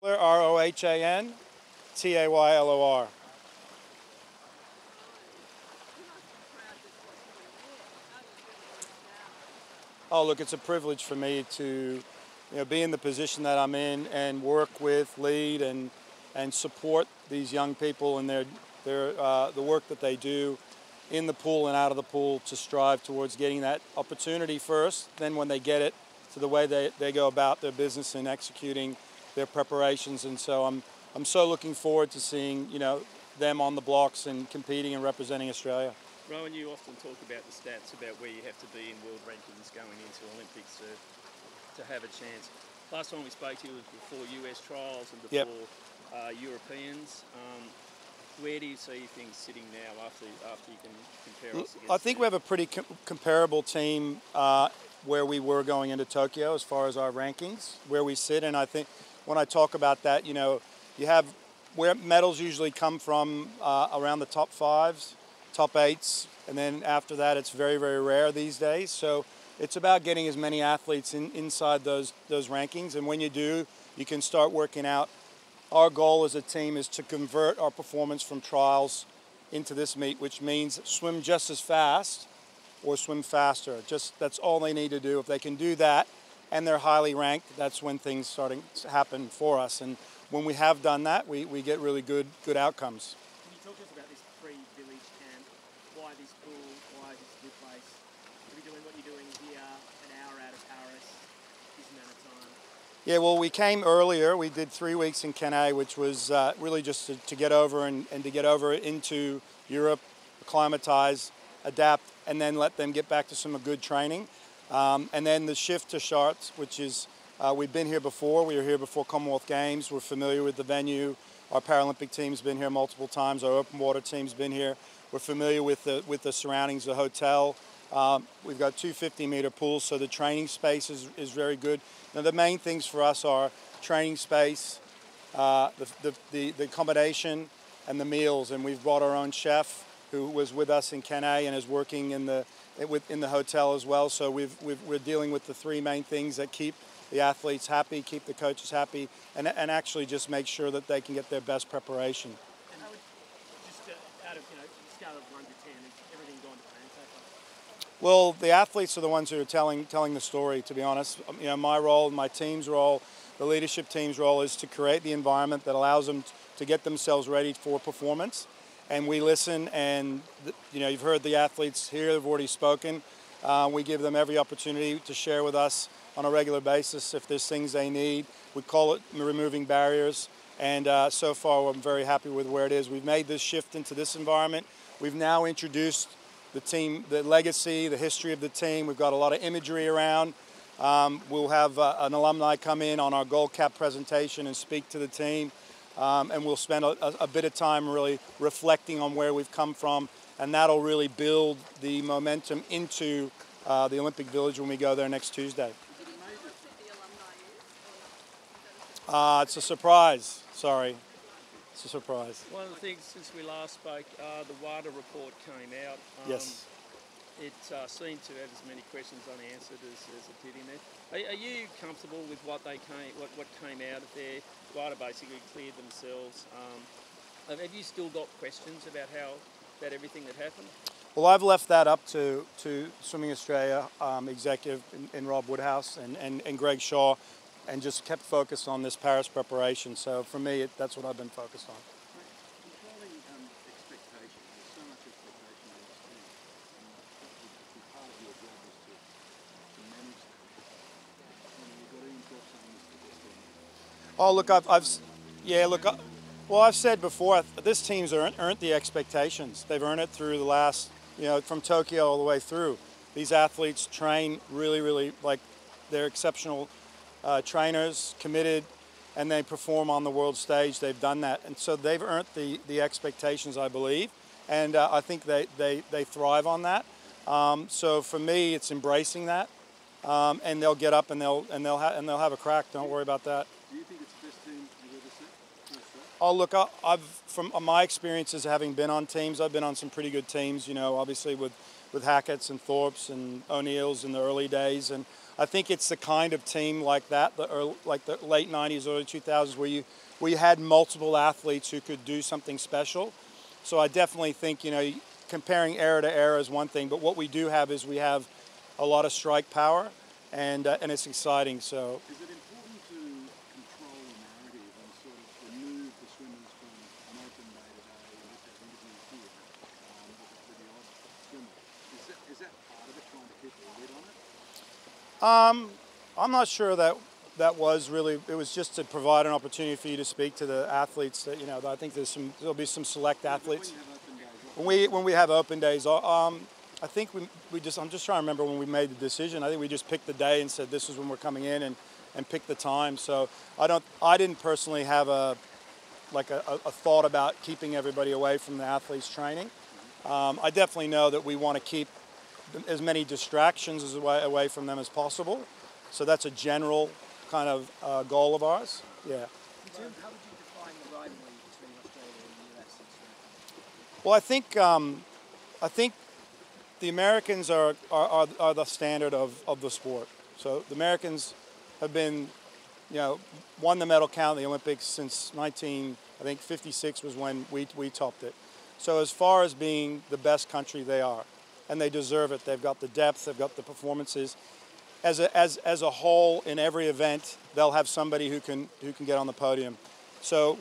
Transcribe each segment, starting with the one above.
Rohan Taylor. Oh, look, it's a privilege for me to, be in the position that I'm in and work with, lead, and support these young people and the work that they do in the pool and out of the pool to strive towards getting that opportunity first. Then when they get it, to the way they go about their business and executing their preparations. And so I'm so looking forward to seeing, them on the blocks and competing and representing Australia. Rohan, you often talk about the stats about where you have to be in world rankings going into Olympics to have a chance. Last time we spoke to you was before US trials and before Europeans. Where do you see things sitting now after you can compare us against? I think we have a pretty comparable team where we were going into Tokyo as far as our rankings, where we sit. And I think when I talk about that, you have where medals usually come from around the top fives, top eights, and then after that it's very, very rare these days. So it's about getting as many athletes inside those rankings, and when you do, you can start working out. Our goal as a team is to convert our performance from trials into this meet, which means swim just as fast or swim faster. That's all they need to do. If they can do that and they're highly ranked, that's when things starting to happen for us. And when we have done that, we get really good outcomes. Can you talk to us about this pre-village camp? Why this pool? Why this new place? To be doing what you're doing here, an hour out of Paris, this amount of time? Yeah, well, we came earlier. We did 3 weeks in Cannes, which was really just to get over and to get over into Europe, acclimatize, adapt, and then let them get back to some good training. And then the shift to Chartres, which is, we've been here before. We were here before Commonwealth Games. We're familiar with the venue. Our Paralympic team's been here multiple times. Our open water team's been here. We're familiar with the surroundings, the hotel. We've got 2 50-meter pools, so the training space is very good. Now, the main things for us are training space, the accommodation, and the meals. And we've brought our own chef who was with us in Cannes and is working in the hotel as well. So we're dealing with the 3 main things that keep the athletes happy, keep the coaches happy, and actually just make sure that they can get their best preparation. And how would, just out of, scale of 1 to 10, is everything gone to plan so far? Well, the athletes are the ones who are telling the story, to be honest. My role, my team's role, the leadership team's role is to create the environment that allows them to get themselves ready for performance. And we listen, and you've heard the athletes here have already spoken. We give them every opportunity to share with us on a regular basis if there's things they need. We call it removing barriers, and so far I'm very happy with where it is. We've made this shift into this environment. We've now introduced the team, the legacy, the history of the team. We've got a lot of imagery around. We'll have an alumni come in on our gold cap presentation and speak to the team. And we'll spend a bit of time really reflecting on where we've come from, and that'll really build the momentum into the Olympic Village when we go there next Tuesday. It's a surprise. Sorry. It's a surprise. One of the things since we last spoke, the WADA report came out. Yes. It seemed to have as many questions unanswered as it did in there. Are you comfortable with what came out of there? WADA basically cleared themselves. Have you still got questions about everything that happened? Well, I've left that up to Swimming Australia executive in Rob Woodhouse and Greg Shaw, and just kept focused on this Paris preparation. So for me, that's what I've been focused on. Controlling expectations, there's so much expectation in this team. Part of your job is to manage that. You've got to import something that's the best thing. Well, I've said before, this team's earned the expectations. They've earned it through the last, from Tokyo all the way through. These athletes train really, really, like they're exceptional trainers, committed, and they perform on the world stage. They've done that, and so they've earned the expectations, I believe, and I think they thrive on that. So for me, it's embracing that, and they'll get up and they'll have a crack. Don't worry about that. Do you think it's the best team you've ever seen? Oh, look, from my experiences having been on teams, I've been on some pretty good teams, obviously with Hackett's and Thorpe's and O'Neill's in the early days, and I think it's the kind of team like that, like the late 90s, early 2000s, where you had multiple athletes who could do something special. So I definitely think, you know, comparing era to era is one thing, but what we do have is we have a lot of strike power, and it's exciting. So. Is it important to control the narrative and sort of remove the swimmers from an open day today with that interview here with the odd swimmer? Is that part of it, trying to keep a lid on it? I'm not sure that was really. It was just to provide an opportunity for you to speak to the athletes. That, you know, I think there'll be some select athletes. When we have open days, I think I'm just trying to remember when we made the decision. I think we just picked the day and said this is when we're coming in and picked the time. So I didn't personally have a thought about keeping everybody away from the athletes training. I definitely know that we want to keep as many distractions away from them as possible. So that's a general kind of goal of ours. Yeah. How would you define the rivalry between Australia and the US? Well, I think the Americans are the standard of the sport. So the Americans have been, you know, won the medal count in the Olympics since 1956 was when we topped it. So as far as being the best country, they are, and they deserve it. They've got the depth, they've got the performances. As a whole, in every event, they'll have somebody who can get on the podium. So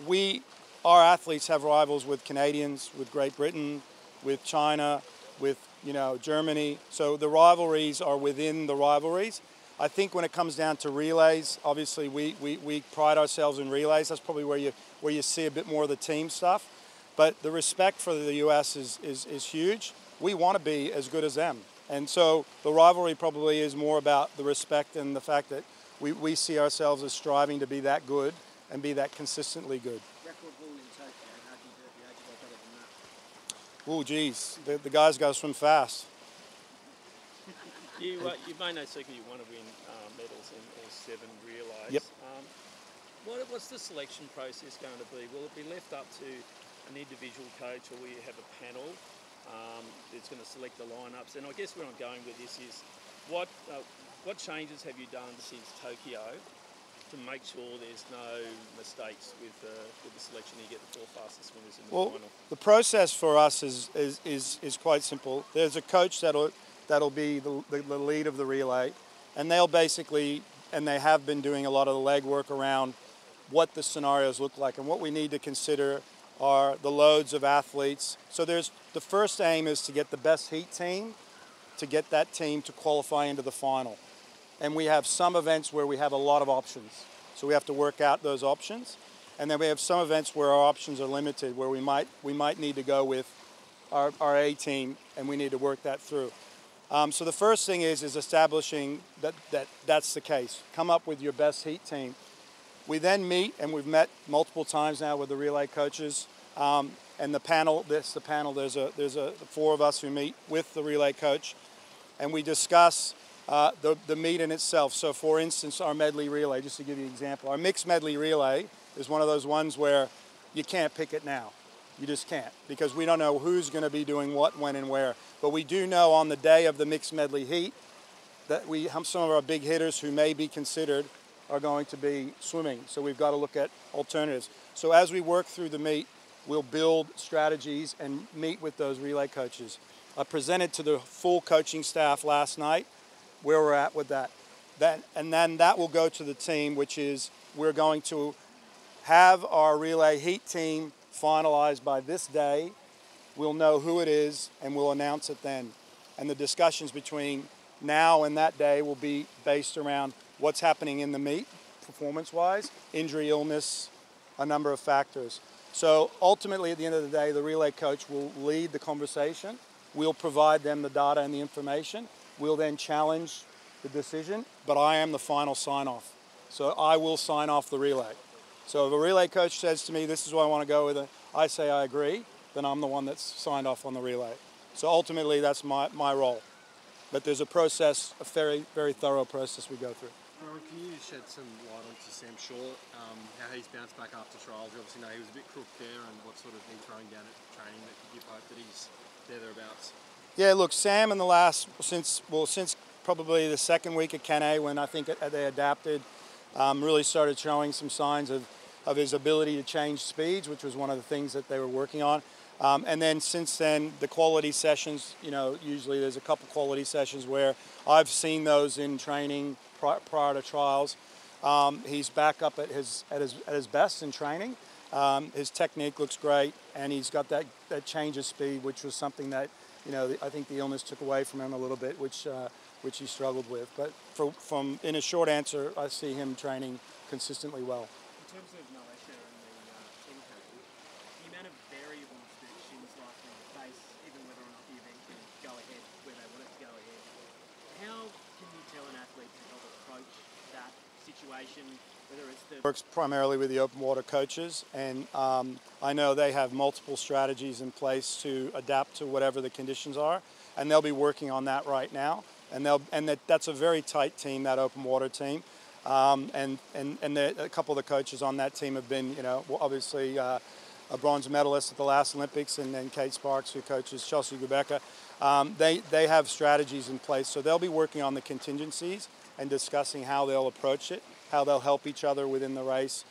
our athletes have rivals with Canadians, with Great Britain, with China, with, you know, Germany. So the rivalries are within the rivalries. I think when it comes down to relays, obviously we pride ourselves in relays. That's probably where you see a bit more of the team stuff. But the respect for the US is huge. We want to be as good as them. And so the rivalry probably is more about the respect and the fact that we see ourselves as striving to be that good and be that consistently good. Record ball in Tokyo, how do you do it? How do you go better than that? Oh, geez, the guys got to swim fast. You may no secret you want to win medals in all 7 relays. Yep. What's the selection process going to be? Will it be left up to an individual coach, or will you have a panel that's going to select the lineups? And I guess where I'm going with this is, what changes have you done since Tokyo to make sure there's no mistakes with the selection? You get the 4 fastest swimmers in the final. The process for us is quite simple. There's a coach that'll be the lead of the relay, and they'll basically, and they have been doing a lot of the legwork around what the scenarios look like, and what we need to consider are the loads of athletes. So the first aim is to get the best heat team, to get that team to qualify into the final. And we have some events where we have a lot of options. So we have to work out those options. And then we have some events where our options are limited, where we might need to go with our A team, and we need to work that through. So the first thing is establishing that's the case. Come up with your best heat team. We then meet, and we've met multiple times now with the relay coaches, and the panel. There's the 4 of us who meet with the relay coach, and we discuss the meet in itself. So, for instance, our medley relay. Just to give you an example, our mixed medley relay is one of those ones where you can't pick it now. You just can't, because we don't know who's going to be doing what, when, and where. But we do know on the day of the mixed medley heat that some of our big hitters who may be considered are going to be swimming. So we've got to look at alternatives. So as we work through the meet, we'll build strategies and meet with those relay coaches. I presented to the full coaching staff last night where we're at with that. And then that will go to the team, which is we're going to have our relay heat team finalized by this day. We'll know who it is, and we'll announce it then. And the discussions between now and that day will be based around what's happening in the meet, performance-wise, injury, illness, a number of factors. So ultimately, at the end of the day, the relay coach will lead the conversation. We'll provide them the data and the information. We'll then challenge the decision, but I am the final sign-off. So I will sign off the relay. So if a relay coach says to me, this is what I want to go with, I say I agree, then I'm the one that's signed off on the relay. So ultimately, that's my role. But there's a process, a very, very thorough process we go through. Rohan, can you shed some light onto Sam Shaw, how he's bounced back after trials? You obviously know he was a bit crook there, and what sort of been throwing down at training that could give hope that he's thereabouts? Yeah, look, Sam in the last, since probably the second week at Can when I think they adapted, really started showing some signs of his ability to change speeds, which was one of the things that they were working on. And then since then, the quality sessions, usually there's a couple quality sessions where I've seen those in training prior to trials. He's back up at his best in training. His technique looks great, and he's got that change of speed, which was something that I think the illness took away from him a little bit, which he struggled with. But in a short answer, I see him training consistently well. In terms of Malaysia and the MK, the amount of variables that shins likely to face, even whether or not the event can go ahead where they want it to go ahead, how can you tell an athlete to help approach that situation, whether it's the... Works primarily with the open water coaches, and I know they have multiple strategies in place to adapt to whatever the conditions are, and they'll be working on that right now. And that's a very tight team, that open water team. And a couple of the coaches on that team have been, obviously a bronze medalist at the last Olympics, and then Kate Sparks, who coaches Chelsea Gubecka. They have strategies in place, so they'll be working on the contingencies and discussing how they'll approach it, how they'll help each other within the race.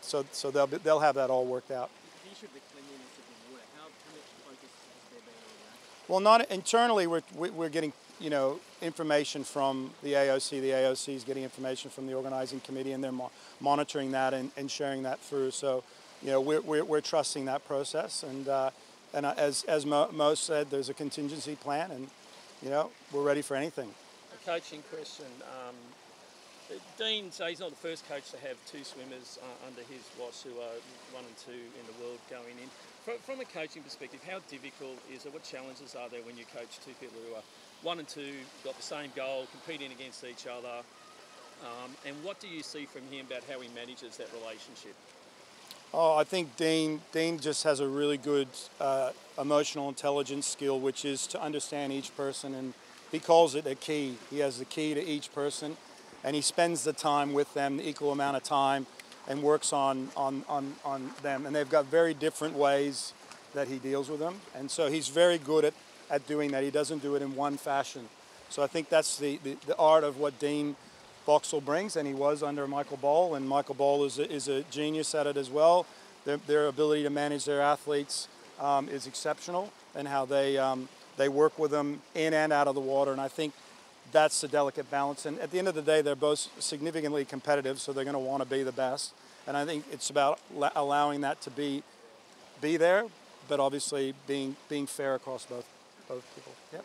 So they'll have that all worked out. The issue of the cleanliness of the water, how much focus has there been on that? Well, not internally. We're getting information from the AOC. The AOC is getting information from the organizing committee, and they're monitoring that and sharing that through. So, we're trusting that process. And as Mo said, there's a contingency plan, and we're ready for anything. A coaching question. Dean, so he's not the first coach to have two swimmers under his watch who are 1 and 2 in the world going in. From a coaching perspective, how difficult is it? What challenges are there when you coach two people who are 1 and 2, got the same goal, competing against each other? And what do you see from him about how he manages that relationship? Oh, I think Dean just has a really good emotional intelligence skill, which is to understand each person, and he calls it a key. He has the key to each person, and he spends the time with them, the equal amount of time, and works on them. And they've got very different ways that he deals with them, and so he's very good at doing that. He doesn't do it in one fashion. So I think that's the art of what Dean Boxall brings, and he was under Michael Ball, and Michael Ball is a genius at it as well. Their ability to manage their athletes is exceptional, and how they work with them in and out of the water, and I think that's the delicate balance. And at the end of the day, they're both significantly competitive, so they're going to want to be the best. And I think it's about allowing that to be there, but obviously being fair across both people. Yep.